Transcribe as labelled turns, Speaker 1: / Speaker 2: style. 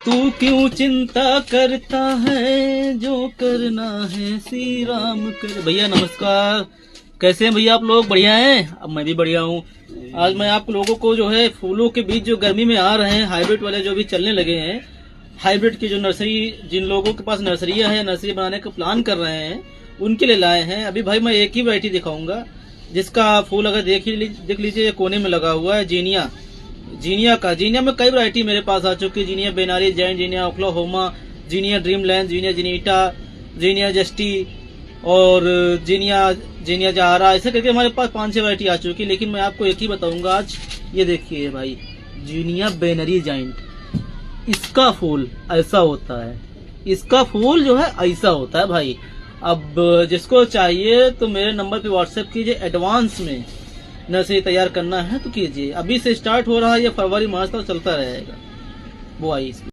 Speaker 1: तू क्यों चिंता करता है, जो करना है श्री राम कर। भैया नमस्कार, कैसे हैं भैया आप लोग? बढ़िया हैं? अब मैं भी बढ़िया हूँ। आज मैं आप लोगों को जो है फूलों के बीज जो गर्मी में आ रहे हैं, हाइब्रिड वाले जो भी चलने लगे हैं, हाइब्रिड की जो नर्सरी, जिन लोगों के पास नर्सरियाँ है, नर्सरी बनाने का प्लान कर रहे हैं, उनके लिए लाए हैं। अभी भाई मैं एक ही वैरायटी दिखाऊंगा जिसका फूल अगर देख लीजिए, कोने में लगा हुआ है जीनिया। जीनिया में कई वैरायटी मेरे पास आ चुकी है। जीनिया बेनारी, जैन जीनिया, ओक्लाहोमा, जीनिया ड्रीम लैंड, जीनिया जिनीटा, जीनिया जस्टी और जीनिया जहारा, ऐसे करके हमारे पास 5-6 वैरायटी आ चुकी है। लेकिन मैं आपको एक ही बताऊंगा आज। ये देखिए भाई, जीनिया बेनरी जाइंट, इसका फूल ऐसा होता है। इसका फूल जो है ऐसा होता है भाई। अब जिसको चाहिए तो मेरे नंबर पे व्हाट्सएप कीजिए। एडवांस में नर्सरी तैयार करना है तो कीजिए। अभी से स्टार्ट हो रहा है, ये फरवरी मार्च तक चलता रहेगा। वो आई इसकी